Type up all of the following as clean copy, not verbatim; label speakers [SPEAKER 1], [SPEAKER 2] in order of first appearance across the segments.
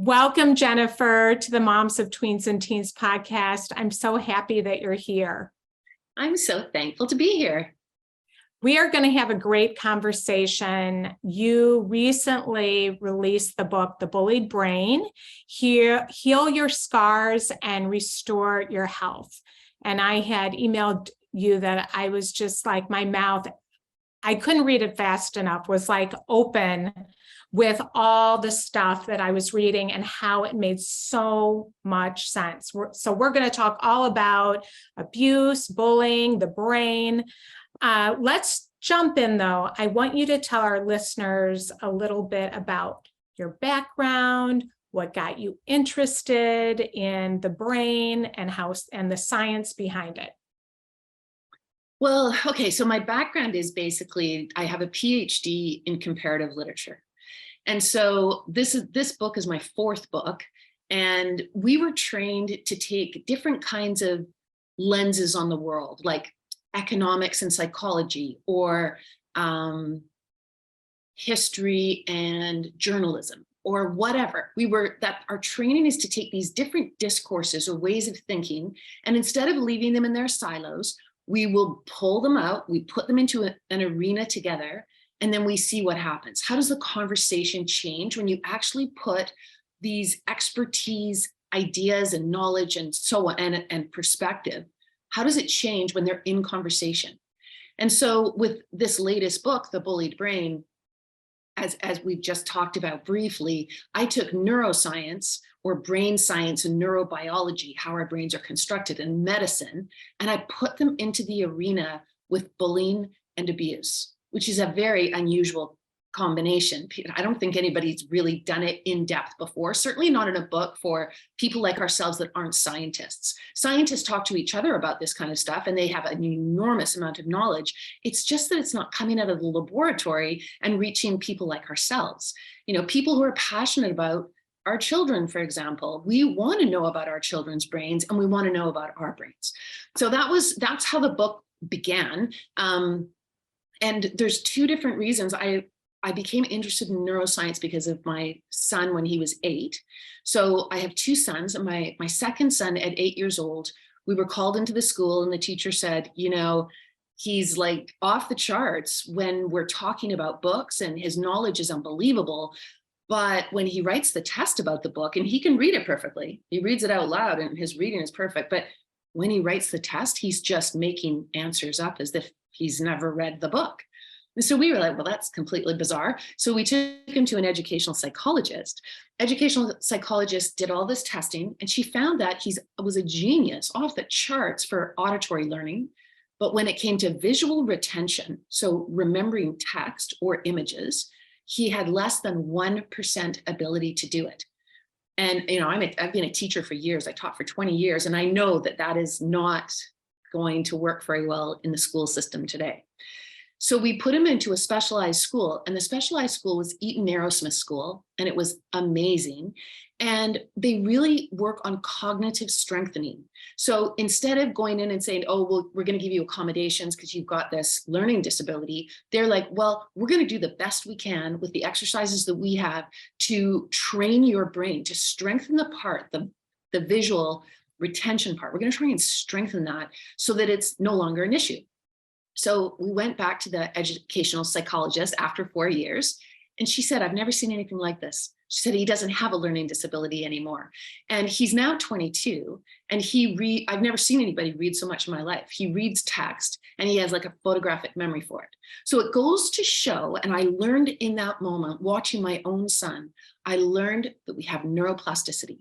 [SPEAKER 1] Welcome, Jennifer, to the Moms of Tweens and Teens podcast. I'm so happy that you're here.
[SPEAKER 2] I'm so thankful to be here.
[SPEAKER 1] We are going to have a great conversation. You recently released the book, The Bullied Brain, Heal Your Scars and Restore Your Health. And I had emailed you that I was just like, my mouth, I couldn't read it fast enough, was like open with all the stuff that I was reading and how it made so much sense. So we're going to talk all about abuse, bullying, the brain. Let's jump in, though. I want you to tell our listeners a little bit about your background, what got you interested in the brain, and the science behind it.
[SPEAKER 2] Well, okay, so my background is basically, I have a PhD in comparative literature. And so this book is my fourth book, and we were trained to take different kinds of lenses on the world, like economics and psychology, or history and journalism, or whatever. Our training is to take these different discourses or ways of thinking, and instead of leaving them in their silos, we will pull them out, we put them into an arena together, and then we see what happens. How does the conversation change when you actually put these expertise, ideas, and knowledge, and so on, and perspective? How does it change when they're in conversation? And so with this latest book, The Bullied Brain, as we've just talked about briefly, I took neuroscience, or brain science, and neurobiology, how our brains are constructed, and medicine, and I put them into the arena with bullying and abuse, which is a very unusual combination. I don't think anybody's really done it in depth before, certainly not in a book for people like ourselves that aren't scientists. Scientists talk to each other about this kind of stuff, and they have an enormous amount of knowledge. It's just that it's not coming out of the laboratory and reaching people like ourselves. You know, people who are passionate about our children, for example. We want to know about our children's brains, and we want to know about our brains. So that's how the book began. And there's two different reasons. I became interested in neuroscience because of my son when he was 8. So I have two sons, and my second son at 8 years old, we were called into the school, and the teacher said, you know, he's like off the charts when we're talking about books, and his knowledge is unbelievable. But when he writes the test about the book, and he can read it perfectly, he reads it out loud and his reading is perfect. But when he writes the test, he's just making answers up as if he's never read the book. And so we were like, well, that's completely bizarre. So we took him to an educational psychologist. Educational psychologist did all this testing, and she found that he was a genius, off the charts for auditory learning. But when it came to visual retention, so remembering text or images, he had less than 1% ability to do it. And, you know, I've been a teacher for years. I taught for 20 years, and I know that that is not going to work very well in the school system today. So we put him into a specialized school, and the specialized school was Eton Aerosmith School, and it was amazing. And they really work on cognitive strengthening. So instead of going in and saying, oh, well, we're going to give you accommodations because you've got this learning disability, they're like, well, we're going to do the best we can with the exercises that we have to train your brain, to strengthen the part, the visual retention part. We're going to try and strengthen that so that it's no longer an issue. So we went back to the educational psychologist after 4 years, and she said, I've never seen anything like this. She said, he doesn't have a learning disability anymore. And he's now 22, and I've never seen anybody read so much in my life. He reads text, and he has like a photographic memory for it. So it goes to show, and I learned in that moment, watching my own son, I learned that we have neuroplasticity.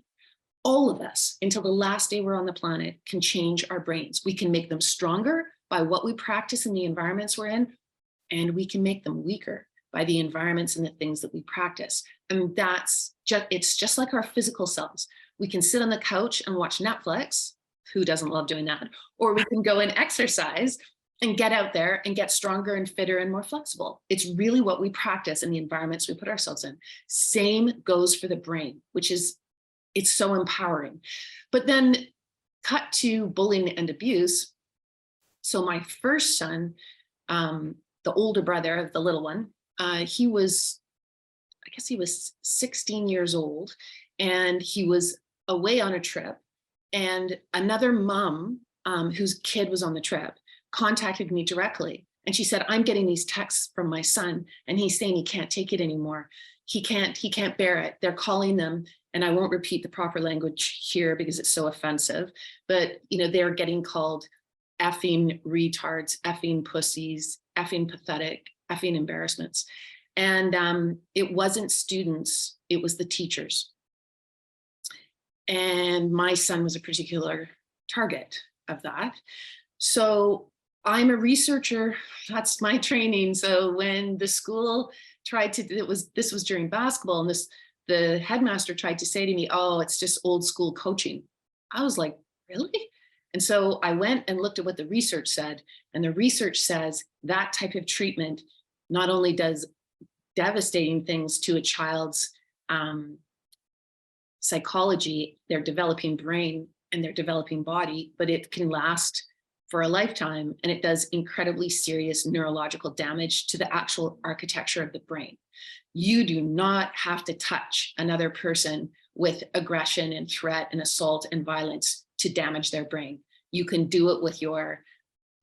[SPEAKER 2] All of us, until the last day we're on the planet, can change our brains. We can make them stronger by what we practice in the environments we're in, and we can make them weaker by the environments and the things that we practice. And it's just like our physical selves. We can sit on the couch and watch Netflix. Who doesn't love doing that? Or we can go and exercise and get out there and get stronger and fitter and more flexible. It's really what we practice in the environments we put ourselves in. Same goes for the brain, it's so empowering. But then cut to bullying and abuse. So my first son, the older brother of the little one, he was 16 years old, and he was away on a trip, and another mom whose kid was on the trip contacted me directly. And she said, I'm getting these texts from my son, and he's saying he can't take it anymore. He can't bear it. They're calling them, and I won't repeat the proper language here because it's so offensive, but they're getting called effing retards, effing pussies, effing pathetic, effing embarrassments. And it wasn't students, it was the teachers. And my son was a particular target of that. So I'm a researcher, that's my training. So when the school tried to, this was during basketball, and the headmaster tried to say to me, oh, it's just old school coaching. I was like, really? And so I went and looked at what the research said, and the research says that type of treatment not only does devastating things to a child's psychology, their developing brain and their developing body, but it can last for a lifetime, and it does incredibly serious neurological damage to the actual architecture of the brain. You do not have to touch another person with aggression and threat and assault and violence to damage their brain. You can do it with your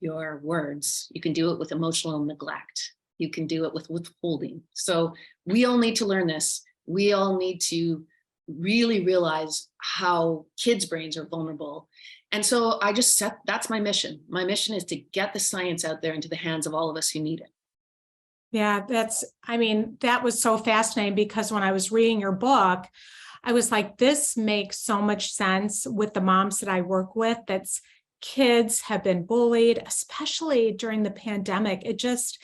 [SPEAKER 2] words. You can do it with emotional neglect. You can do it with withholding. So we all need to learn this. We all need to really realize how kids' brains are vulnerable. And so I just set, that's my mission. My mission is to get the science out there into the hands of all of us who need it.
[SPEAKER 1] Yeah, that was so fascinating, because when I was reading your book, I was like, this makes so much sense with the moms that I work with, that's kids have been bullied, especially during the pandemic. It just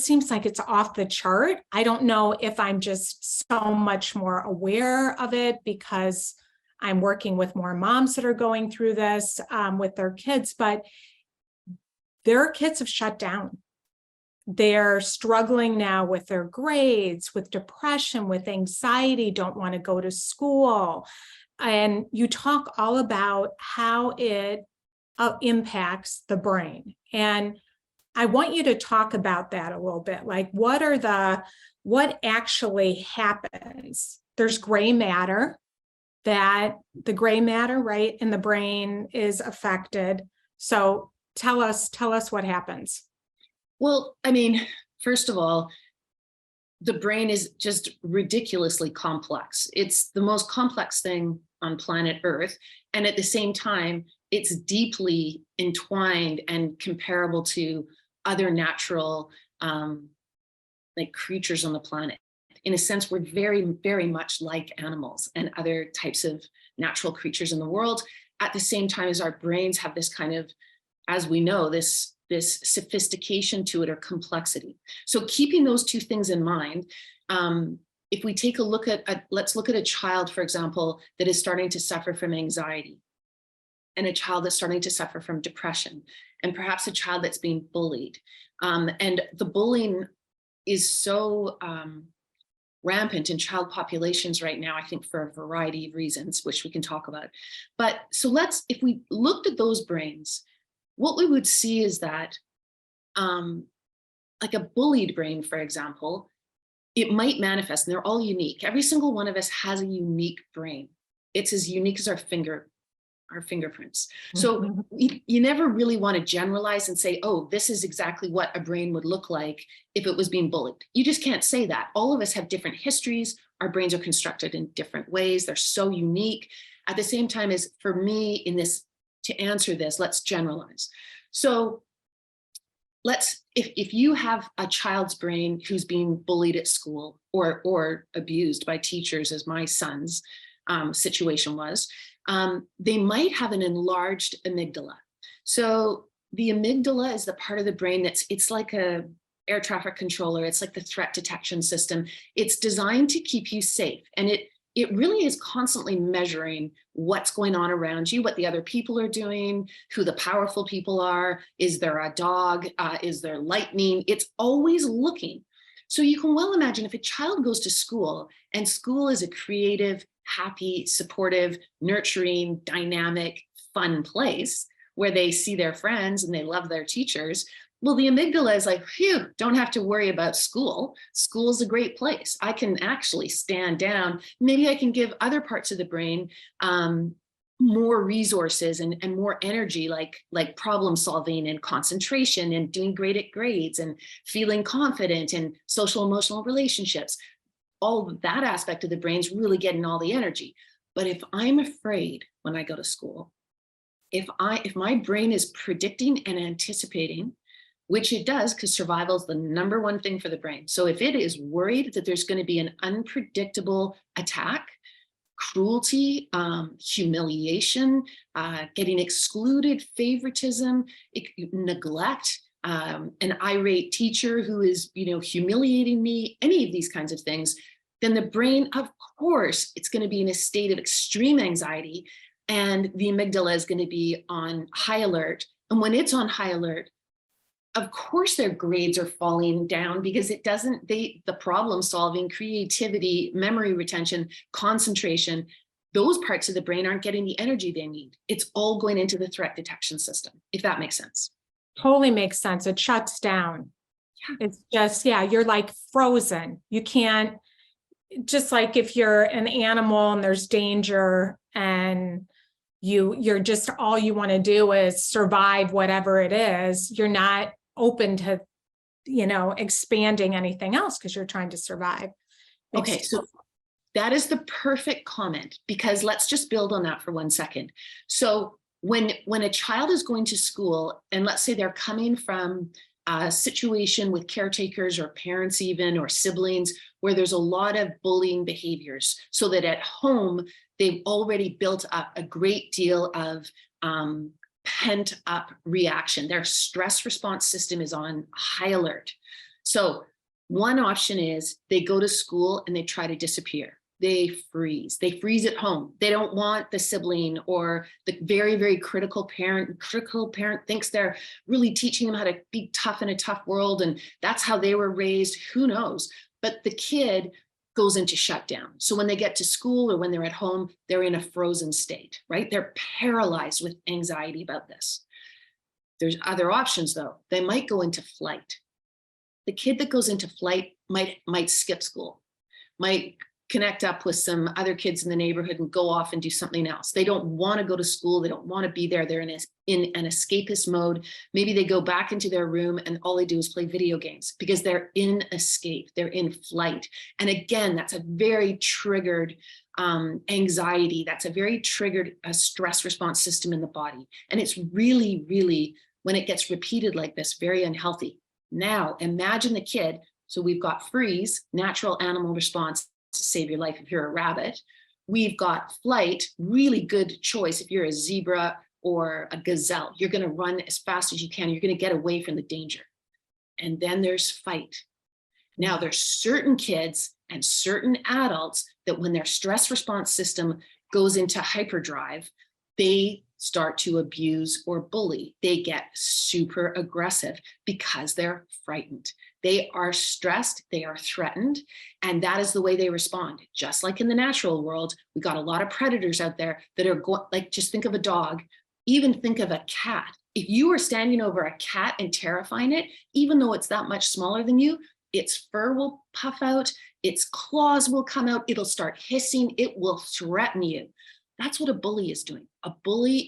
[SPEAKER 1] seems like it's off the chart. I don't know if I'm just so much more aware of it because I'm working with more moms that are going through this with their kids, but their kids have shut down. They're struggling now with their grades, with depression, with anxiety, don't want to go to school. And you talk all about how it impacts the brain. And I want you to talk about that a little bit. Like, what actually happens? There's gray matter, that the gray matter, right, in the brain is affected. So tell us what happens.
[SPEAKER 2] Well, I mean, first of all, the brain is just ridiculously complex. It's the most complex thing on planet Earth. And at the same time, it's deeply entwined and comparable to other natural creatures on the planet. In a sense, we're very, very much like animals and other types of natural creatures in the world. At the same time as our brains have this kind of, as we know, this sophistication to it, or complexity. So keeping those two things in mind, if we take a look at, let's look at a child, for example, that is starting to suffer from anxiety, and a child that's starting to suffer from depression, and perhaps a child that's being bullied. And the bullying is so rampant in child populations right now, I think for a variety of reasons, which we can talk about. But so if we looked at those brains, what we would see is that like a bullied brain, for example, it might manifest, and they're all unique. Every single one of us has a unique brain. It's as unique as our fingerprints. So you never really want to generalize and say, oh, this is exactly what a brain would look like if it was being bullied. You just can't say that. All of us have different histories. Our brains are constructed in different ways. They're so unique. At the same time, as for me to answer this, let's generalize. So if you have a child's brain who's being bullied at school or abused by teachers, as my son's situation was, they might have an enlarged amygdala. So the amygdala is the part of the brain it's like a air traffic controller. It's like the threat detection system. It's designed to keep you safe. And it really is constantly measuring what's going on around you, what the other people are doing, who the powerful people are. Is there a dog? Is there lightning? It's always looking. So you can well imagine if a child goes to school, and school is a creative, happy, supportive, nurturing, dynamic, fun place where they see their friends and they love their teachers, Well, the amygdala is like, phew, don't have to worry about school. School's a great place. I can actually stand down. Maybe I can give other parts of the brain more resources and more energy, like problem solving and concentration and doing great at grades and feeling confident and social emotional relationships. All of that aspect of the brain's really getting all the energy. But if I'm afraid when I go to school, if my brain is predicting and anticipating, which it does because survival is the number one thing for the brain. So if it is worried that there's going to be an unpredictable attack, cruelty, humiliation, getting excluded, favoritism, neglect, an irate teacher who is, humiliating me, any of these kinds of things, then the brain, of course, it's going to be in a state of extreme anxiety, and the amygdala is going to be on high alert. And when it's on high alert, of course their grades are falling down because the problem solving, creativity, memory retention, concentration, those parts of the brain aren't getting the energy they need. It's all going into the threat detection system, if that makes sense.
[SPEAKER 1] Totally makes sense. It shuts down. Yeah. It's just, you're like frozen. You can't, just like if you're an animal and there's danger and you're just, all you want to do is survive whatever it is, you're not open to, expanding anything else because you're trying to survive.
[SPEAKER 2] Okay, so that is the perfect comment, because let's just build on that for 1 second. So when a child is going to school, and let's say they're coming from a situation with caretakers or parents even, or siblings, where there's a lot of bullying behaviors, so that at home, they've already built up a great deal of pent up reaction. Their stress response system is on high alert. So one option is they go to school and they try to disappear. They freeze at home. They don't want the sibling or the very, very critical parent. Critical parent thinks they're really teaching them how to be tough in a tough world, and that's how they were raised. Who knows? But the kid goes into shutdown. So when they get to school or when they're at home, they're in a frozen state, right? They're paralyzed with anxiety about this. There's other options though. They might go into flight. The kid that goes into flight might skip school, might connect up with some other kids in the neighborhood and go off and do something else. They don't want to go to school. They don't want to be there. They're in an escapist mode. Maybe they go back into their room and all they do is play video games because they're in escape. They're in flight. And again, that's a very triggered anxiety. That's a very triggered stress response system in the body. And it's really, really, when it gets repeated like this, very unhealthy. Now, imagine the kid. So we've got freeze, natural animal response to save your life if you're a rabbit. We've got flight, really good choice if you're a zebra or a gazelle. You're going to run as fast as you can. You're going to get away from the danger. And then there's fight. Now there's certain kids and certain adults that when their stress response system goes into hyperdrive, they start to abuse or bully. They get super aggressive because they're frightened. They are stressed, they are threatened, and that is the way they respond. Just like in the natural world, we got a lot of predators out there that are like, just think of a dog, even think of a cat. If you are standing over a cat and terrifying it, even though it's that much smaller than you, its fur will puff out, its claws will come out, it'll start hissing, it will threaten you. That's what a bully is doing. A bully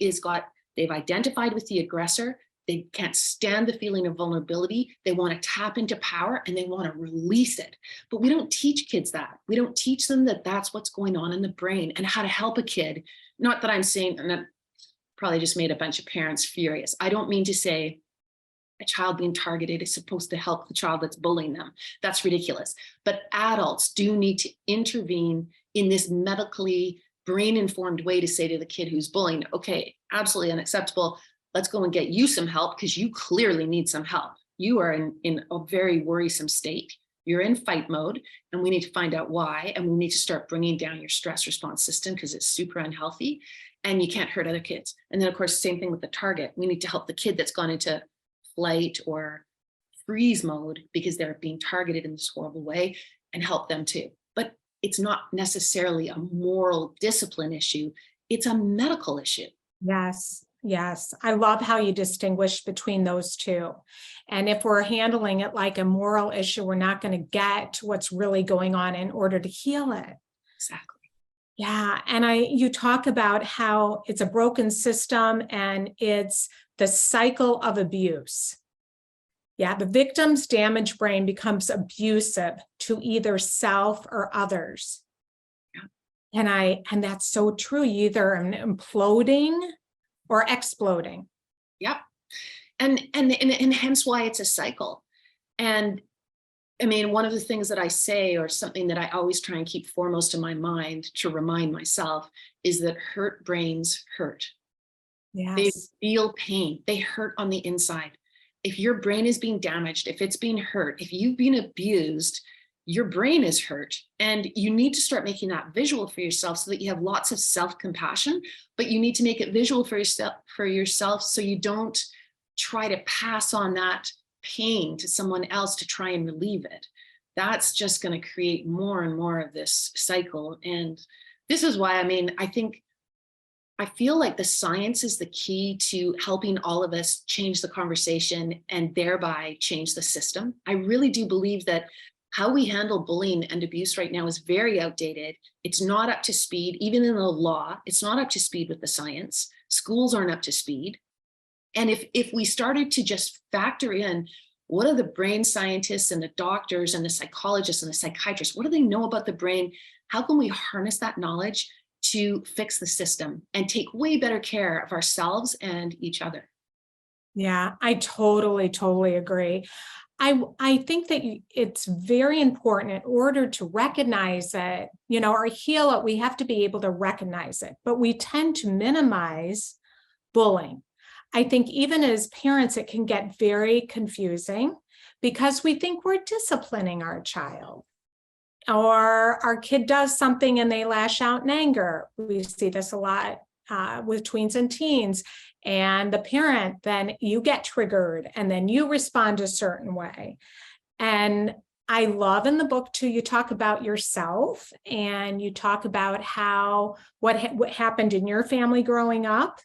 [SPEAKER 2] they've identified with the aggressor. They can't stand the feeling of vulnerability. They want to tap into power and they want to release it. But we don't teach kids that. We don't teach them that that's what's going on in the brain and how to help a kid. Not that I'm saying, and that probably just made a bunch of parents furious. I don't mean to say a child being targeted is supposed to help the child that's bullying them. That's ridiculous. But adults do need to intervene in this medically brain-informed way to say to the kid who's bullying, okay, absolutely unacceptable. Let's go and get you some help because you clearly need some help. You are in a very worrisome state. You're in fight mode and we need to find out why. And we need to start bringing down your stress response system because it's super unhealthy and you can't hurt other kids. And then of course, same thing with the target. We need to help the kid that's gone into flight or freeze mode because they're being targeted in this horrible way and help them too. But it's not necessarily a moral discipline issue. It's a medical issue.
[SPEAKER 1] Yes. Yes. I love how you distinguish between those two. And if we're handling it like a moral issue, we're not going to get to what's really going on in order to heal it.
[SPEAKER 2] Exactly.
[SPEAKER 1] Yeah. And you talk about how it's a broken system and it's the cycle of abuse. Yeah. The victim's damaged brain becomes abusive to either self or others.
[SPEAKER 2] Yeah.
[SPEAKER 1] And that's so true. You either imploding or exploding.
[SPEAKER 2] Yep. And hence why it's a cycle. And I mean, one of the things that I say, or something that I always try and keep foremost in my mind to remind myself, is that hurt brains hurt. They
[SPEAKER 1] Yes.
[SPEAKER 2] feel pain. They hurt on the inside. If your brain is being damaged, if it's being hurt, if you've been abused, your brain is hurt. And you need to start making that visual for yourself so that you have lots of self-compassion, but you need to make it visual for yourself so you don't try to pass on that pain to someone else to try and relieve it. That's just going to create more and more of this cycle. And this is why, I mean, I feel like the science is the key to helping all of us change the conversation and thereby change the system. I really do believe that how we handle bullying and abuse right now is very outdated. It's not up to speed, even in the law. It's not up to speed with the science. Schools aren't up to speed. And if we started to just factor in, what are the brain scientists and the doctors and the psychologists and the psychiatrists, what do they know about the brain? How can we harness that knowledge to fix the system and take way better care of ourselves and each other?
[SPEAKER 1] Yeah, I totally agree. I think that it's very important in order to recognize it, or heal it, we have to be able to recognize it, but we tend to minimize bullying. I think even as parents, it can get very confusing because we think we're disciplining our child, or our kid does something and they lash out in anger. We see this a lot with tweens and teens, and the parent, then you get triggered and then you respond a certain way. And I love in the book too, you talk about yourself and you talk about what happened in your family growing up,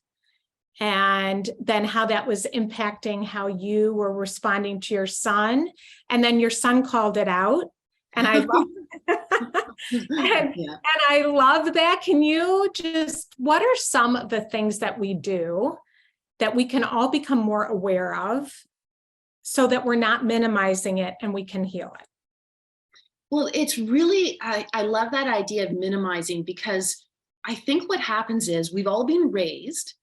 [SPEAKER 1] and then how that was impacting how you were responding to your son. And then your son called it out. And I love and I love that. Can you what are some of the things that we do that we can all become more aware of so that we're not minimizing it and we can heal it?
[SPEAKER 2] Well, it's really, I love that idea of minimizing, because I think what happens is we've all been raised,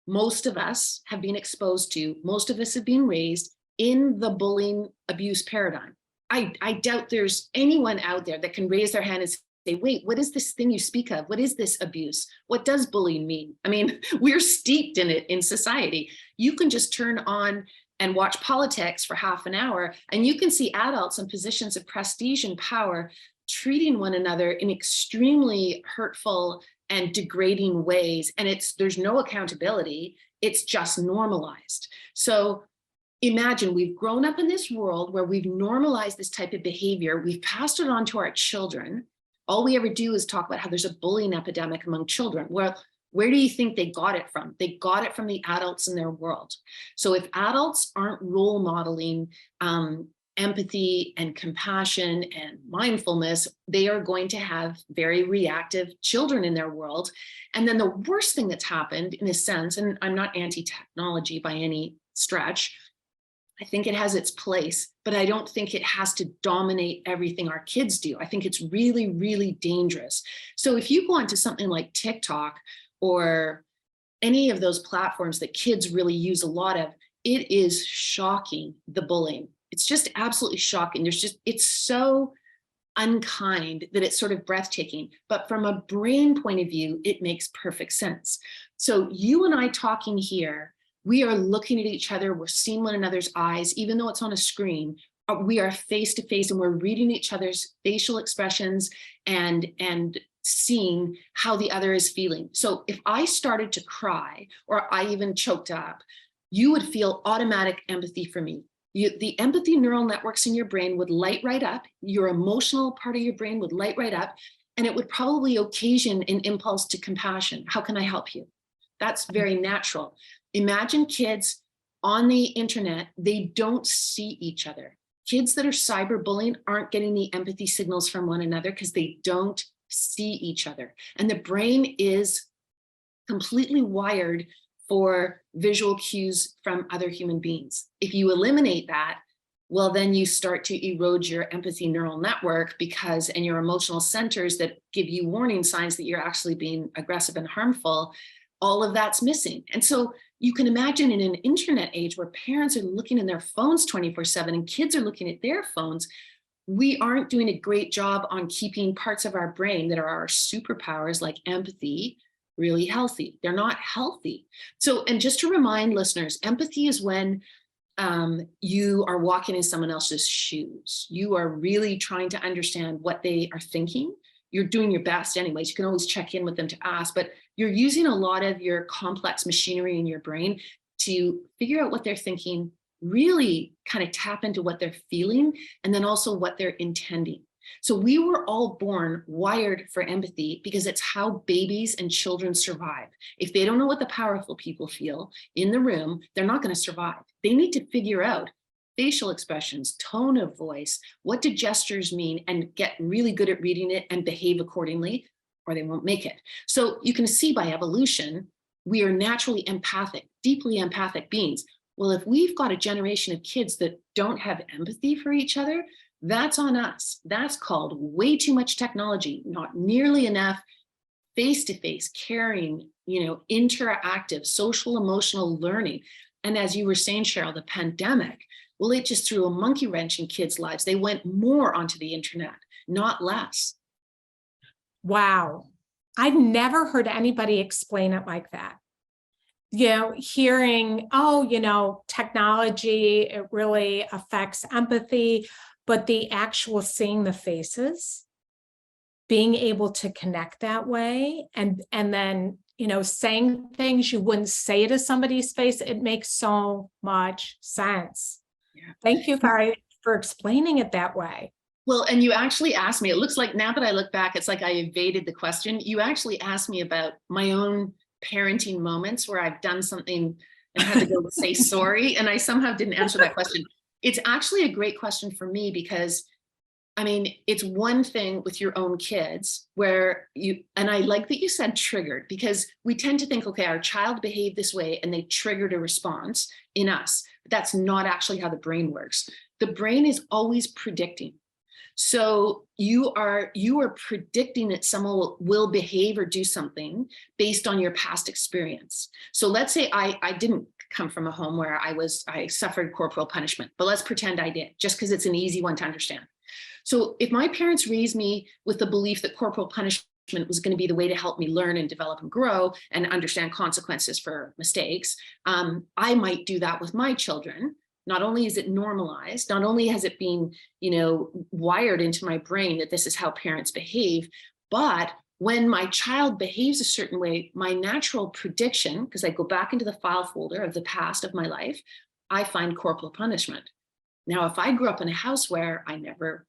[SPEAKER 2] most of us have been exposed to, most of us have been raised in the bullying abuse paradigm. I doubt there's anyone out there that can raise their hand and say, wait, what is this thing you speak of? What is this abuse? What does bullying mean? I mean, we're steeped in it in society. You can just turn on and watch politics for half an hour, and you can see adults in positions of prestige and power treating one another in extremely hurtful and degrading ways. And there's no accountability. It's just normalized. So imagine we've grown up in this world where we've normalized this type of behavior. We've passed it on to our children. All we ever do is talk about how there's a bullying epidemic among children. Well, where do you think they got it from? They got it from the adults in their world. So if adults aren't role modeling empathy and compassion and mindfulness, they are going to have very reactive children in their world. And then the worst thing that's happened, in a sense, and I'm not anti-technology by any stretch, I think it has its place, but I don't think it has to dominate everything our kids do. I think it's really, really dangerous. So if you go onto something like TikTok or any of those platforms that kids really use a lot of, it is shocking, the bullying. It's just absolutely shocking. It's so unkind that it's sort of breathtaking. But from a brain point of view, it makes perfect sense. So you and I talking here, we are looking at each other, we're seeing one another's eyes, even though it's on a screen. We are face to face and we're reading each other's facial expressions and seeing how the other is feeling. So if I started to cry or I even choked up, you would feel automatic empathy for me. The empathy neural networks in your brain would light right up, your emotional part of your brain would light right up, and it would probably occasion an impulse to compassion. How can I help you? That's very natural. Imagine kids on the internet, they don't see each other. Kids that are cyberbullying aren't getting the empathy signals from one another because they don't see each other. And the brain is completely wired for visual cues from other human beings. If you eliminate that, well, then you start to erode your empathy neural network and your emotional centers that give you warning signs that you're actually being aggressive and harmful, all of that's missing. And so you can imagine in an internet age where parents are looking in their phones 24/7 and kids are looking at their phones, we aren't doing a great job on keeping parts of our brain that are our superpowers like empathy really healthy. They're not healthy. So, and just to remind listeners, empathy is when you are walking in someone else's shoes. You are really trying to understand what they are thinking. You're doing your best anyways. You can always check in with them to ask, but you're using a lot of your complex machinery in your brain to figure out what they're thinking, really kind of tap into what they're feeling, and then also what they're intending. So we were all born wired for empathy because it's how babies and children survive. If they don't know what the powerful people feel in the room, they're not going to survive. They need to figure out facial expressions, tone of voice, what do gestures mean, and get really good at reading it and behave accordingly, or they won't make it. So you can see by evolution, we are naturally empathic, deeply empathic beings. Well, if we've got a generation of kids that don't have empathy for each other, that's on us. That's called way too much technology, not nearly enough face-to-face, caring, interactive, social, emotional learning. And as you were saying, Cheryl, the pandemic, well, it just threw a monkey wrench in kids' lives. They went more onto the internet, not less.
[SPEAKER 1] Wow. I've never heard anybody explain it like that. Hearing, technology, it really affects empathy, but the actual seeing the faces, being able to connect that way, and then, saying things you wouldn't say to somebody's face, it makes so much sense. Yeah. Thank you for explaining it that way.
[SPEAKER 2] Well, and you actually asked me, it looks like now that I look back, it's like I evaded the question. You actually asked me about my own parenting moments where I've done something and had to go say sorry. And I somehow didn't answer that question. It's actually a great question for me because, it's one thing with your own kids where and I like that you said triggered, because we tend to think, okay, our child behaved this way and they triggered a response in us. But that's not actually how the brain works. The brain is always predicting. So you are predicting that someone will behave or do something based on your past experience. So let's say I didn't come from a home where I suffered corporal punishment, but let's pretend I did, just because it's an easy one to understand. So if my parents raised me with the belief that corporal punishment was going to be the way to help me learn and develop and grow and understand consequences for mistakes, I might do that with my children. Not only is it normalized, not only has it been, wired into my brain that this is how parents behave, but when my child behaves a certain way, my natural prediction, because I go back into the file folder of the past of my life, I find corporal punishment. Now, if I grew up in a house where I never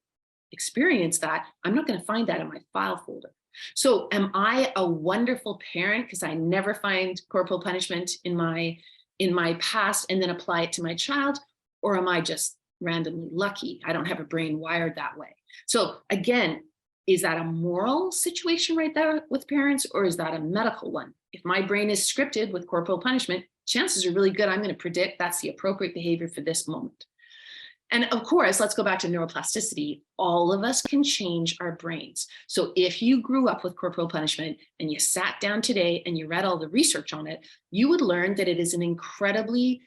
[SPEAKER 2] experienced that, I'm not going to find that in my file folder. So am I a wonderful parent because I never find corporal punishment in my past and then apply it to my child? Or am I just randomly lucky? I don't have a brain wired that way. So again, is that a moral situation right there with parents, or is that a medical one? If my brain is scripted with corporal punishment, chances are really good I'm going to predict that's the appropriate behavior for this moment. And of course, let's go back to neuroplasticity. All of us can change our brains. So if you grew up with corporal punishment and you sat down today and you read all the research on it, you would learn that it is an incredibly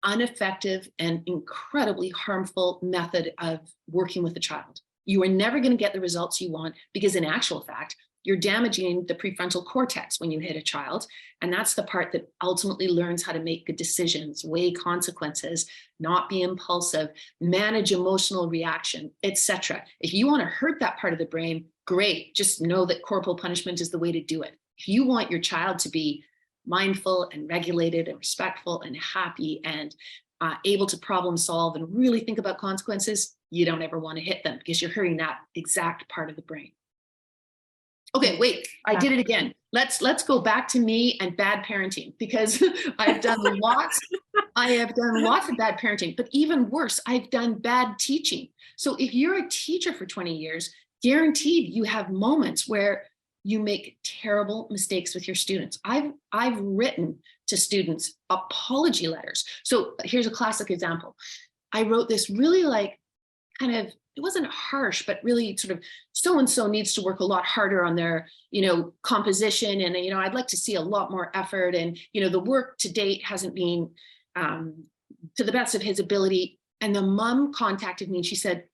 [SPEAKER 2] ineffective and incredibly harmful method of working with a child. You are never going to get the results you want because in actual fact, you're damaging the prefrontal cortex when you hit a child. And that's the part that ultimately learns how to make good decisions, weigh consequences, not be impulsive, manage emotional reaction, etc. If you want to hurt that part of the brain, great. Just know that corporal punishment is the way to do it. If you want your child to be mindful and regulated and respectful and happy and able to problem solve and really think about consequences, you don't ever want to hit them because you're hurting that exact part of the brain. Okay, wait, I did it again. Let's go back to me and bad parenting, because I have done lots of bad parenting, but even worse, I've done bad teaching. So if you're a teacher for 20 years, guaranteed you have moments where you make terrible mistakes with your students. I've written to students apology letters. So here's a classic example. I wrote this really like kind of, it wasn't harsh, but really sort of so-and-so needs to work a lot harder on their, composition. And, I'd like to see a lot more effort. And, the work to date hasn't been to the best of his ability. And the mom contacted me and she said,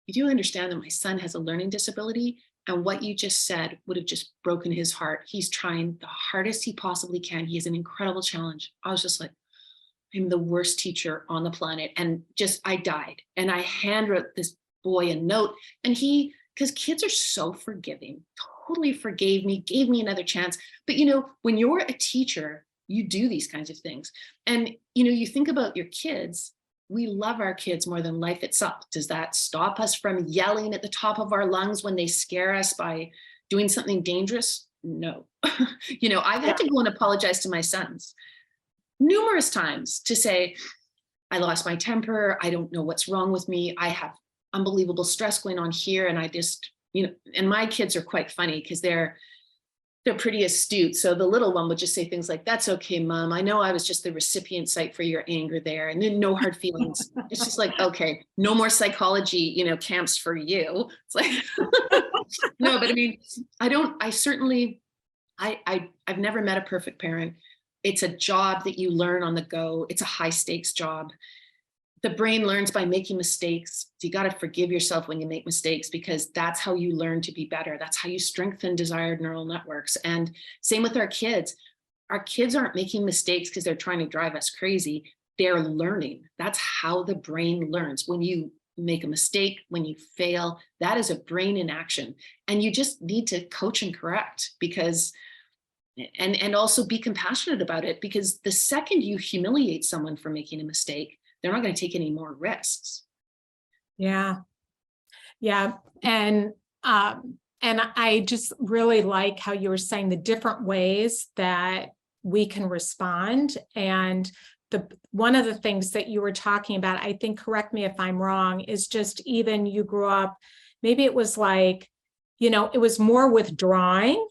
[SPEAKER 2] "You do understand that my son has a learning disability, and what you just said would have just broken his heart. He's trying the hardest he possibly can. He has an incredible challenge." I was just like, I'm the worst teacher on the planet. And I died. And I handwrote this boy a note, and because kids are so forgiving, totally forgave me, gave me another chance. But, when you're a teacher, you do these kinds of things. And, you think about your kids. We love our kids more than life itself. Does that stop us from yelling at the top of our lungs when they scare us by doing something dangerous? No. I've had to go and apologize to my sons numerous times to say, I lost my temper. I don't know what's wrong with me. I have unbelievable stress going on here. And I just, and my kids are quite funny because they're pretty astute. So the little one would just say things like, "That's okay, Mom. I know I was just the recipient site for your anger there, and then no hard feelings." It's just like, okay, no more psychology, camps for you. It's like, no, but I mean, I've never met a perfect parent. It's a job that you learn on the go. It's a high stakes job. The brain learns by making mistakes. So you got to forgive yourself when you make mistakes, because that's how you learn to be better. That's how you strengthen desired neural networks. And same with our kids. Our kids aren't making mistakes because they're trying to drive us crazy. They're learning. That's how the brain learns. When you make a mistake, when you fail, that is a brain in action. And you just need to coach and correct, because and also be compassionate about it, because the second you humiliate someone for making a mistake, they're not going to take any more risks.
[SPEAKER 1] Yeah. Yeah. And I just really like how you were saying the different ways that we can respond. And one of the things that you were talking about, I think, correct me if I'm wrong, is just even you grew up, maybe it was like, it was more withdrawing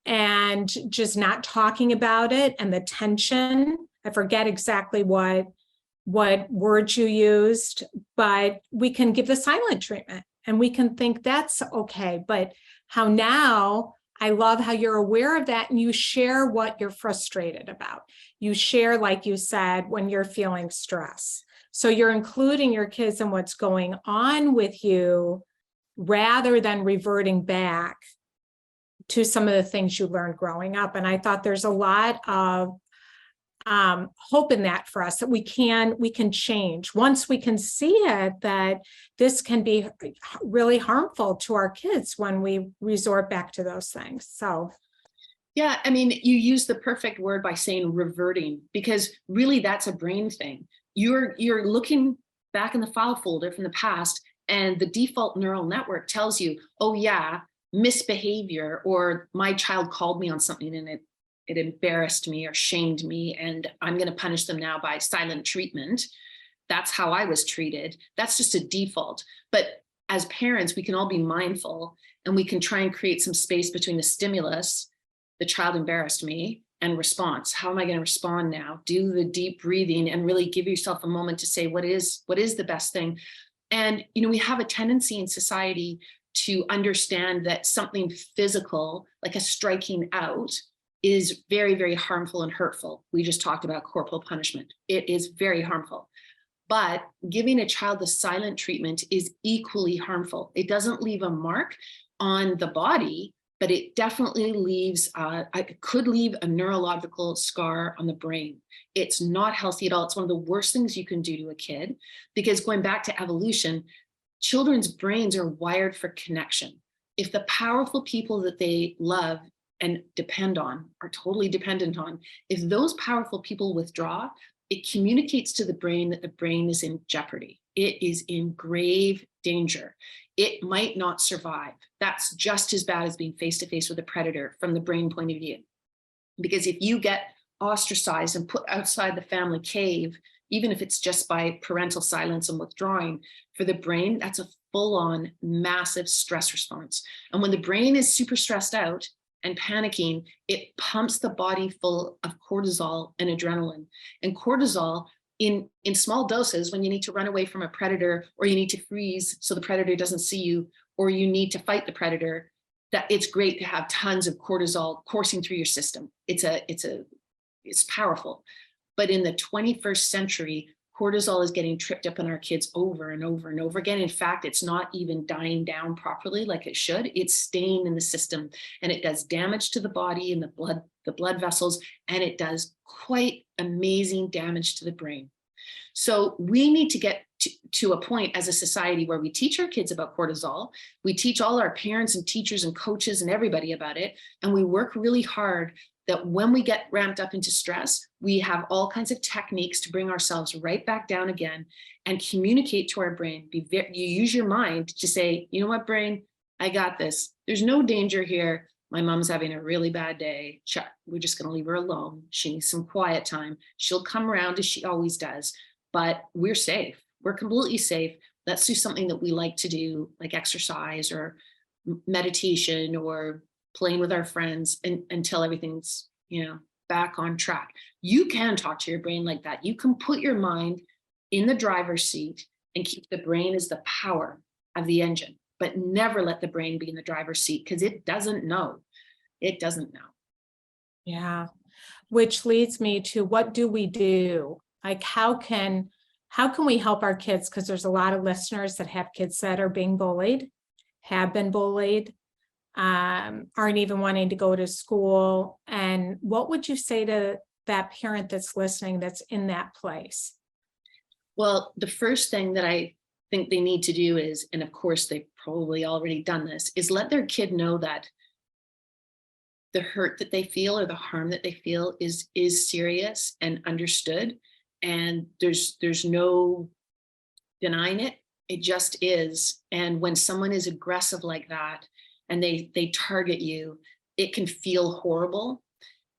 [SPEAKER 1] and just not talking about it, and the tension. I forget exactly what words you used, but we can give the silent treatment and we can think that's okay. But how now, I love how you're aware of that and you share what you're frustrated about. You share, like you said, when you're feeling stress. So you're including your kids in what's going on with you rather than reverting back to some of the things you learned growing up. And I thought there's a lot of hope in that for us, that we can change once we can see it, that this can be really harmful to our kids when we resort back to those things. So
[SPEAKER 2] yeah, I mean, you use the perfect word by saying reverting, because really that's a brain thing. You're looking back in the file folder from the past, and the default neural network tells you, oh yeah, misbehavior, or my child called me on something and it embarrassed me or shamed me, and I'm going to punish them now by silent treatment. That's how I was treated. That's just a default. But as parents, we can all be mindful, and we can try and create some space between the stimulus, the child embarrassed me, and response. How am I going to respond now? Do the deep breathing and really give yourself a moment to say, what is the best thing? And, we have a tendency in society to understand that something physical, like a striking out, is very, very harmful and hurtful. We just talked about corporal punishment. It is very harmful. But giving a child the silent treatment is equally harmful. It doesn't leave a mark on the body, but it definitely could leave a neurological scar on the brain. It's not healthy at all. It's one of the worst things you can do to a kid, because going back to evolution, children's brains are wired for connection. If the powerful people that they love and depend on, are totally dependent on, if those powerful people withdraw, it communicates to the brain that the brain is in jeopardy. it is in grave danger. It might not survive. That's just as bad as being face to face with a predator from the brain point of view. Because if you get ostracized and put outside the family cave, even if it's just by parental silence and withdrawing, for the brain, that's a full-on massive stress response. And when the brain is super stressed out and panicking, it pumps the body full of cortisol and adrenaline. And cortisol in small doses, when you need to run away from a predator, or you need to freeze so the predator doesn't see you, or you need to fight the predator, that it's great to have tons of cortisol coursing through your system. It's powerful. But in the 21st century, cortisol is getting tripped up in our kids over and over and over again. In fact, it's not even dying down properly like it should. It's staying in the system, and it does damage to the body and the blood vessels, and it does quite amazing damage to the brain. So we need to get to a point as a society where we teach our kids about cortisol. We teach all our parents and teachers and coaches and everybody about it. And we work really hard that when we get ramped up into stress, we have all kinds of techniques to bring ourselves right back down again and communicate to our brain. You use your mind to say, you know what, brain, I got this. There's no danger here. My mom's having a really bad day. We're just going to leave her alone. She needs some quiet time. She'll come around as she always does, but we're safe. We're completely safe. Let's do something that we like to do, like exercise or meditation or playing with our friends until everything's, back on track. You can talk to your brain like that. You can put your mind in the driver's seat and keep the brain as the power of the engine, but never let the brain be in the driver's seat, because it doesn't know. It doesn't know.
[SPEAKER 1] Yeah. Which leads me to, what do we do? Like, how can we help our kids? Because there's a lot of listeners that have kids that are being bullied, have been bullied, aren't even wanting to go to school. And what would you say to that parent that's listening, that's in that place?
[SPEAKER 2] Well, the first thing that I think they need to do is, and of course they've probably already done this, is let their kid know that the hurt that they feel or the harm that they feel is serious and understood. And there's no denying it. It just is. And when someone is aggressive like that and they target you, it can feel horrible.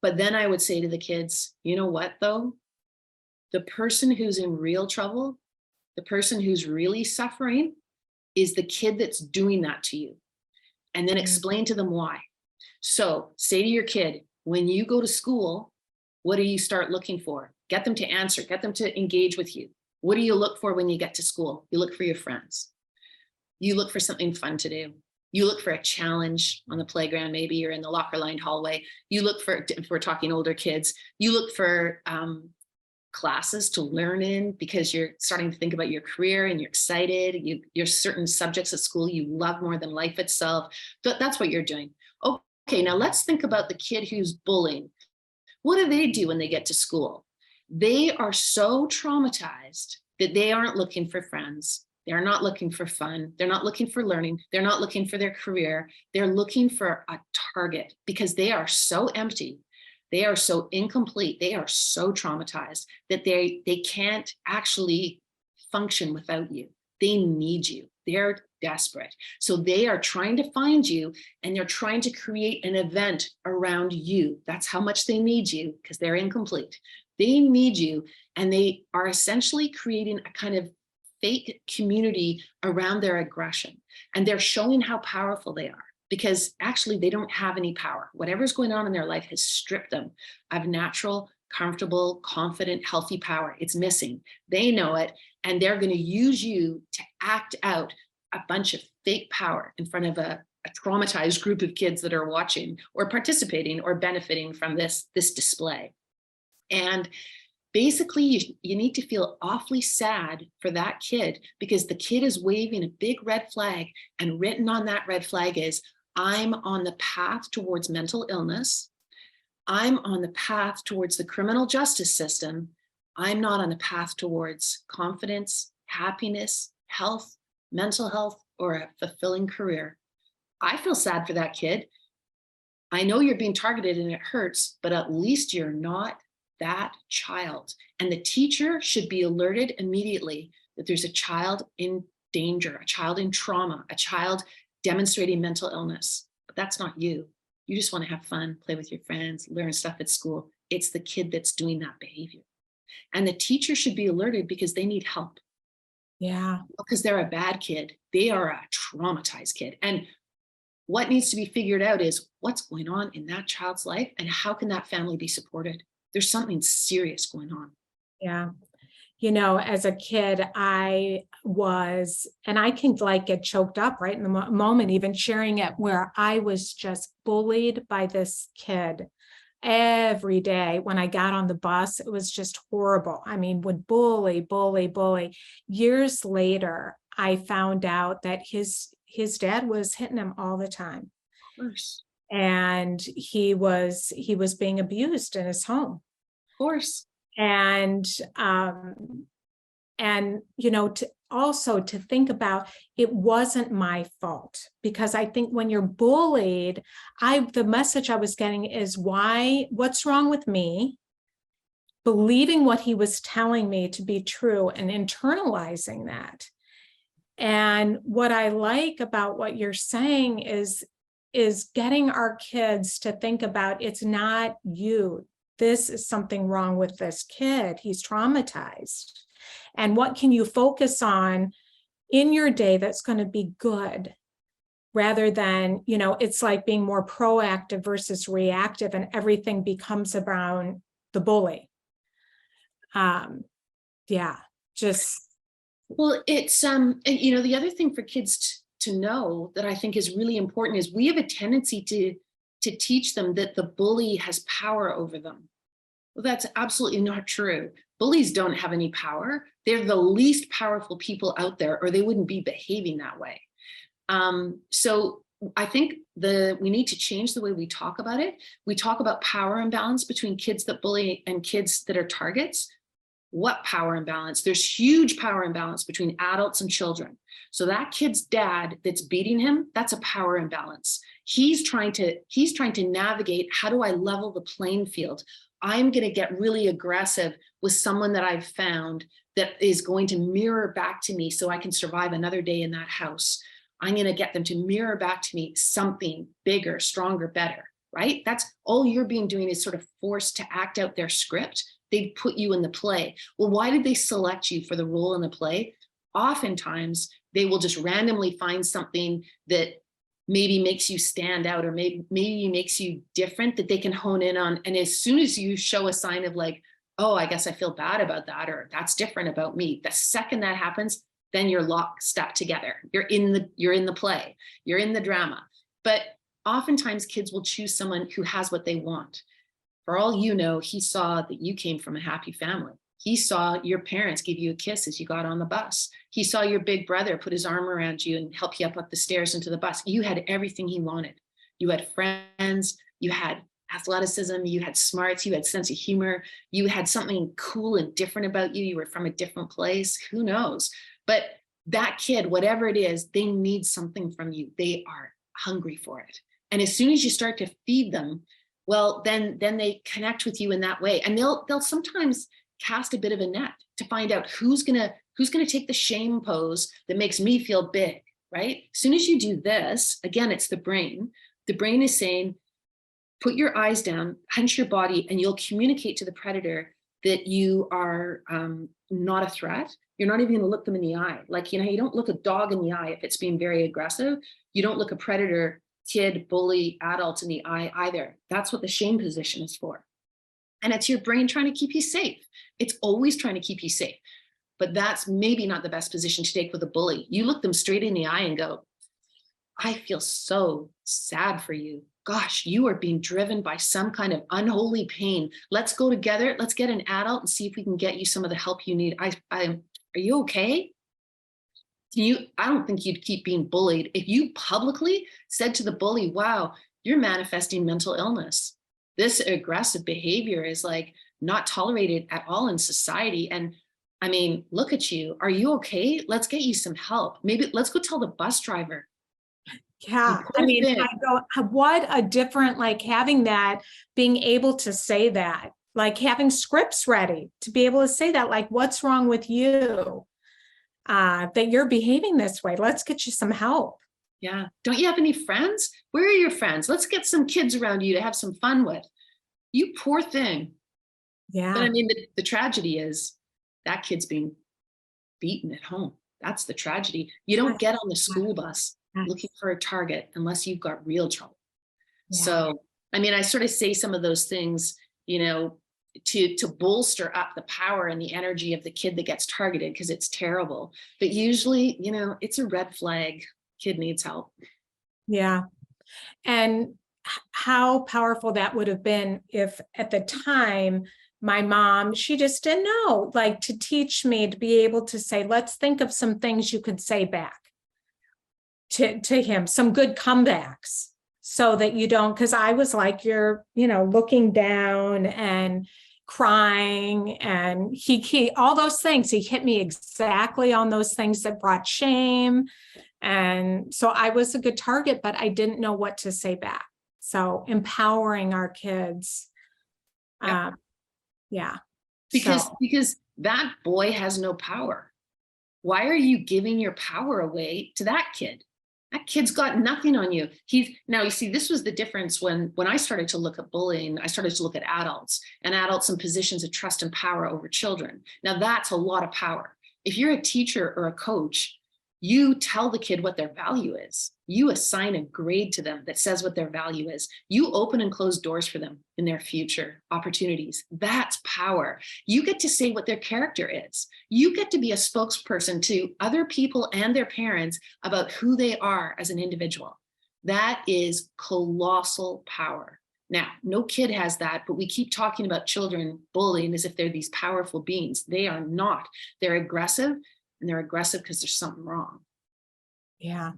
[SPEAKER 2] But then I would say to the kids, you know what though? The person who's in real trouble, the person who's really suffering, is the kid that's doing that to you. And then explain to them why. So say to your kid, when you go to school, what do you start looking for? Get them to answer, get them to engage with you. What do you look for when you get to school? You look for your friends. You look for something fun to do. You look for a challenge on the playground, maybe you're in the locker-lined hallway. You look for, if we're talking older kids, you look for classes to learn in, because you're starting to think about your career and you're excited. You're certain subjects at school you love more than life itself. That's what you're doing. Okay, now let's think about the kid who's bullying. What do they do when they get to school? They are so traumatized that they aren't looking for friends. They're not looking for fun. They're not looking for learning. They're not looking for their career. They're looking for a target, because they are so empty. They are so incomplete. They are so traumatized that they can't actually function without you. They need you. They're desperate. So they are trying to find you, and they're trying to create an event around you. That's how much they need you, because they're incomplete. They need you, and they are essentially creating a kind of fake community around their aggression. And they're showing how powerful they are, because actually they don't have any power. Whatever's going on in their life has stripped them of natural, comfortable, confident, healthy power. It's missing. They know it, and they're going to use you to act out a bunch of fake power in front of a traumatized group of kids that are watching or participating or benefiting from this display. And basically, you need to feel awfully sad for that kid, because the kid is waving a big red flag, and written on that red flag is, I'm on the path towards mental illness. I'm on the path towards the criminal justice system. I'm not on the path towards confidence, happiness, health, mental health, or a fulfilling career. I feel sad for that kid. I know you're being targeted and it hurts, but at least you're not that child. And the teacher should be alerted immediately that there's a child in danger, a child in trauma, a child demonstrating mental illness. But that's not you. You just want to have fun, play with your friends, learn stuff at school. It's the kid that's doing that behavior. And the teacher should be alerted because they need help.
[SPEAKER 1] Yeah.
[SPEAKER 2] Because they're a bad kid. They are a traumatized kid. And what needs to be figured out is what's going on in that child's life and how can that family be supported? There's something serious going on.
[SPEAKER 1] Yeah. You know, as a kid, I was, and I can like get choked up right in the moment, even sharing it, where I was just bullied by this kid every day. When I got on the bus, it was just horrible. I mean, would bully, bully, bully. Years later, I found out that his dad was hitting him all the time.
[SPEAKER 2] Of course.
[SPEAKER 1] And he was being abused in his home.
[SPEAKER 2] Of course.
[SPEAKER 1] And you know, to think about, it wasn't my fault, because I think when you're bullied, the message I was getting is what's wrong with me, believing what he was telling me to be true and internalizing that. And what I like about what you're saying is getting our kids to think about, it's not you. This is something wrong with this kid. He's traumatized. And what can you focus on in your day that's going to be good, rather than, you know, it's like being more proactive versus reactive, and everything becomes about the bully. Yeah, just.
[SPEAKER 2] Well, it's, you know, the other thing for kids to know that I think is really important is we have a tendency to teach them that the bully has power over them. Well, that's absolutely not true. Bullies don't have any power. They're the least powerful people out there, or they wouldn't be behaving that way. So I think we need to change the way we talk about it. We talk about power imbalance between kids that bully and kids that are targets. What power imbalance? There's huge power imbalance between adults and children. So that kid's dad that's beating him, that's a power imbalance. He's trying to navigate, how do I level the playing field? I'm going to get really aggressive with someone that I've found that is going to mirror back to me so I can survive another day in that house. I'm going to get them to mirror back to me something bigger, stronger, better, right? That's all you're being doing, is sort of forced to act out their script. They put you in the play. Well, why did they select you for the role in the play? Oftentimes, they will just randomly find something that maybe makes you stand out, or maybe makes you different, that they can hone in on. And as soon as you show a sign of like, oh, I guess I feel bad about that, or that's different about me, the second that happens, then you're lockstep together. You're in the play, you're in the drama. But oftentimes kids will choose someone who has what they want. For all you know, he saw that you came from a happy family. He saw your parents give you a kiss as you got on the bus. He saw your big brother put his arm around you and help you up the stairs into the bus. You had everything he wanted. You had friends, you had athleticism, you had smarts, you had sense of humor, you had something cool and different about you. You were from a different place, who knows? But that kid, whatever it is, they need something from you. They are hungry for it. And as soon as you start to feed them, well, then they connect with you in that way. And they'll sometimes cast a bit of a net to find out who's gonna take the shame pose that makes me feel big, right? As soon as you do this, again, it's the brain. The brain is saying, put your eyes down, hunch your body, and you'll communicate to the predator that you are not a threat. You're not even gonna look them in the eye. Like, you know, you don't look a dog in the eye if it's being very aggressive. You don't look a predator, kid, bully, adult in the eye either. That's what the shame position is for. And it's your brain trying to keep you safe. It's always trying to keep you safe. But that's maybe not the best position to take with a bully. You look them straight in the eye and go, I feel so sad for you. Gosh, you are being driven by some kind of unholy pain. Let's go together. Let's get an adult and see if we can get you some of the help you need. Are you okay? I don't think you'd keep being bullied if you publicly said to the bully, wow, you're manifesting mental illness. This aggressive behavior is like not tolerated at all in society. And I mean, look at you. Are you okay? Let's get you some help. Maybe let's go tell the bus driver.
[SPEAKER 1] Yeah, I mean, what a different, like having that, being able to say that, like having scripts ready to be able to say that, like, what's wrong with you? that you're behaving this way. Let's get you some help.
[SPEAKER 2] Yeah. Don't you have any friends? Where are your friends? Let's get some kids around you to have some fun with. You poor thing.
[SPEAKER 1] Yeah.
[SPEAKER 2] But I mean, the tragedy is that kid's being beaten at home. That's the tragedy. You don't get on the school bus looking for a target unless you've got real trouble.
[SPEAKER 1] Yeah.
[SPEAKER 2] So, I mean, I sort of say some of those things, you know, to bolster up the power and the energy of the kid that gets targeted, because it's terrible. But usually, you know, it's a red flag. Kid needs help.
[SPEAKER 1] Yeah. And how powerful that would have been if at the time my mom, she just didn't know, like, to teach me to be able to say, let's think of some things you could say back to him, some good comebacks, so that you don't, because I was like, you're, you know, looking down and crying, and he all those things, he hit me exactly on those things that brought shame. And so I was a good target, but I didn't know what to say back. So empowering our kids. Yeah.
[SPEAKER 2] Because that boy has no power. Why are you giving your power away to that kid? That kid's got nothing on you. Now, you see, this was the difference when I started to look at bullying. I started to look at adults in positions of trust and power over children. Now, that's a lot of power. If you're a teacher or a coach, you tell the kid what their value is. You assign a grade to them that says what their value is. You open and close doors for them in their future opportunities. That's power. You get to say what their character is. You get to be a spokesperson to other people and their parents about who they are as an individual. That is colossal power. Now, no kid has that, but we keep talking about children bullying as if they're these powerful beings. They are not. They're aggressive. And they're aggressive because there's something wrong.
[SPEAKER 1] Yeah,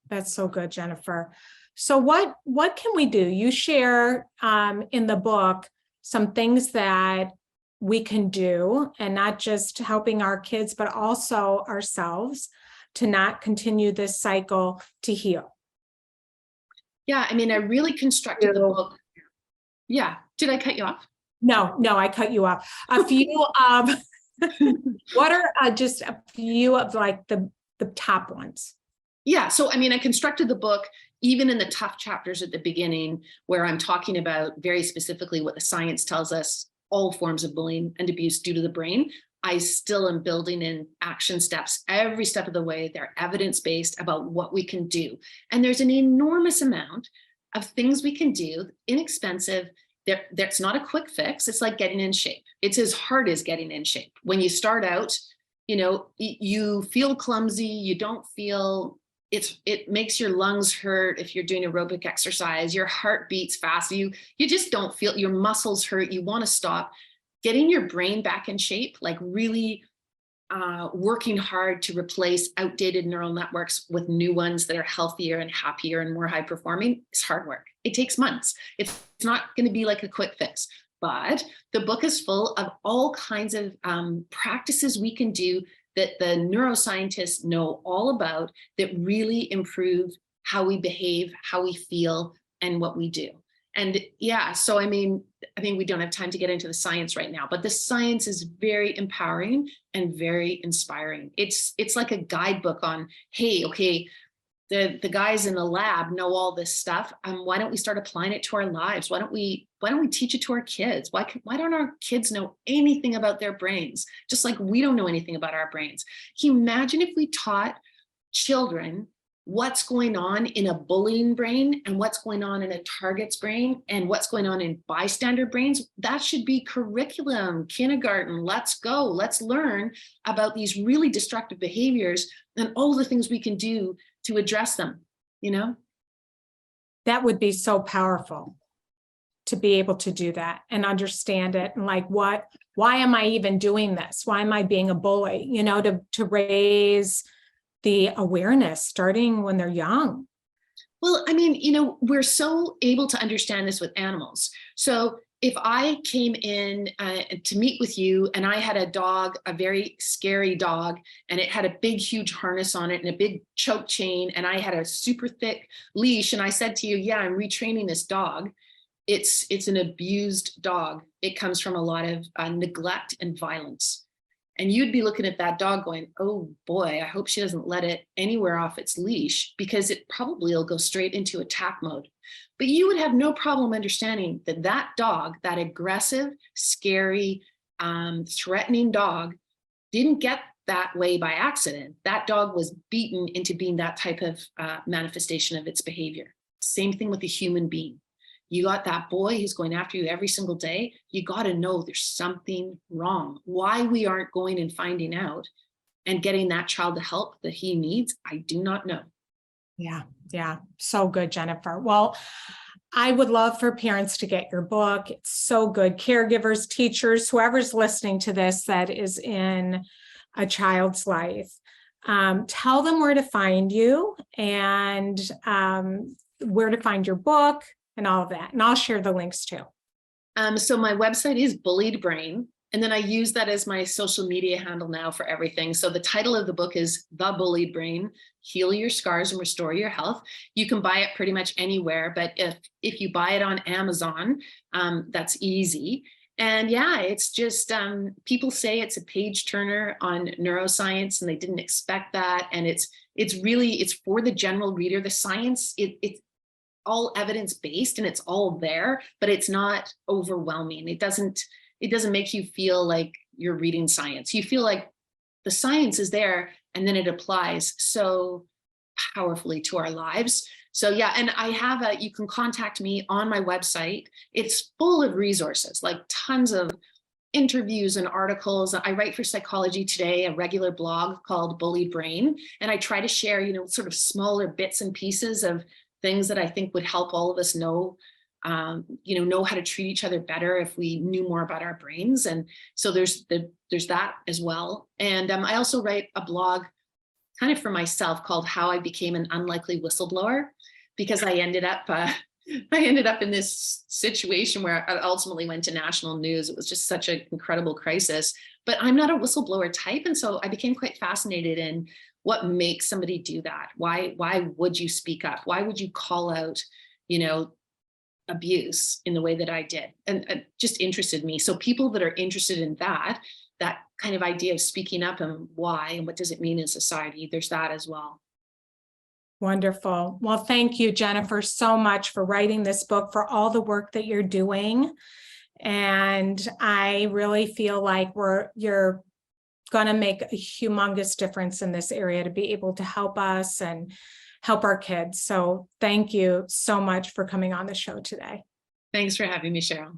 [SPEAKER 1] that's so good, Jennifer. So what can we do? You share in the book some things that we can do, and not just helping our kids, but also ourselves, to not continue this cycle, to heal.
[SPEAKER 2] Yeah, I mean, I really constructed the book. Yeah, did I cut you off?
[SPEAKER 1] No, I cut you off. A few what are just a few of like the top ones?
[SPEAKER 2] Yeah, so I mean, I constructed the book even in the tough chapters at the beginning, where I'm talking about very specifically what the science tells us all forms of bullying and abuse do to the brain. I still am building in action steps every step of the way. They're evidence-based about what we can do. And there's an enormous amount of things we can do, inexpensive. That's not a quick fix. It's like getting in shape. It's as hard as getting in shape. When you start out, you know, you feel clumsy, you don't feel, it makes your lungs hurt if you're doing aerobic exercise, your heart beats fast, you just don't feel, your muscles hurt, you want to stop. Getting your brain back in shape, like really working hard to replace outdated neural networks with new ones that are healthier and happier and more high performing, is hard work. It takes months. It's not going to be like a quick fix, but the book is full of all kinds of practices we can do that the neuroscientists know all about, that really improve how we behave, how we feel, and what we do. And yeah, so I mean, we don't have time to get into the science right now, but the science is very empowering and very inspiring. It's like a guidebook on, hey, okay, the guys in the lab know all this stuff. Why don't we start applying it to our lives? Why don't we teach it to our kids? Why don't our kids know anything about their brains? Just like we don't know anything about our brains. Can you imagine if we taught children what's going on in a bullying brain and what's going on in a target's brain and what's going on in bystander brains? That should be curriculum, kindergarten. Let's go. Let's learn about these really destructive behaviors and all the things we can do to address them, you know?
[SPEAKER 1] That would be so powerful, to be able to do that and understand it, and like, why am I even doing this? Why am I being a bully? You know, to raise the awareness starting when they're young.
[SPEAKER 2] Well, I mean, you know, we're so able to understand this with animals. So if I came in to meet with you and I had a dog, a very scary dog, and it had a big, huge harness on it and a big choke chain, and I had a super thick leash, and I said to you, yeah, I'm retraining this dog. It's an abused dog. It comes from a lot of neglect and violence. And you'd be looking at that dog going, oh boy, I hope she doesn't let it anywhere off its leash, because it probably will go straight into attack mode. But you would have no problem understanding that that dog, that aggressive, scary, threatening dog, didn't get that way by accident. That dog was beaten into being that type of manifestation of its behavior. Same thing with a human being. You got that boy who's going after you every single day. You got to know there's something wrong. Why we aren't going and finding out and getting that child the help that he needs, I do not know.
[SPEAKER 1] Yeah. Yeah. So good, Jennifer. Well, I would love for parents to get your book. It's so good. Caregivers, teachers, whoever's listening to this that is in a child's life, tell them where to find you and where to find your book and all of that. And I'll share the links too.
[SPEAKER 2] So my website is Bullied Brain. And then I use that as my social media handle now for everything. So the title of the book is The Bullied Brain, Heal Your Scars and Restore Your Health. You can buy it pretty much anywhere, but if you buy it on Amazon, that's easy. And yeah, it's just, people say it's a page turner on neuroscience and they didn't expect that. And it's for the general reader. The science, it's all evidence-based and it's all there, but it's not overwhelming. It doesn't make you feel like you're reading science. You feel like the science is there and then it applies so powerfully to our lives. So yeah, and I have you can contact me on my website. It's full of resources, like tons of interviews and articles. I write for Psychology Today, a regular blog called Bullied Brain. And I try to share, sort of smaller bits and pieces of things that I think would help all of us know how to treat each other better if we knew more about our brains. And so there's that as well. And I also write a blog kind of for myself called How I Became an Unlikely Whistleblower, because I ended up in this situation where I ultimately went to national news. It was just such an incredible crisis, but I'm not a whistleblower type. And so I became quite fascinated in what makes somebody do that. Why would you speak up? Why would you call out, abuse in the way that I did? And just interested me. So people that are interested in that kind of idea of speaking up and why, and what does it mean in society, there's that as well.
[SPEAKER 1] Wonderful. Well, thank you, Jennifer, so much for writing this book, for all the work that you're doing. And I really feel like you're going to make a humongous difference in this area to be able to help us and help our kids. So thank you so much for coming on the show today.
[SPEAKER 2] Thanks for having me, Cheryl.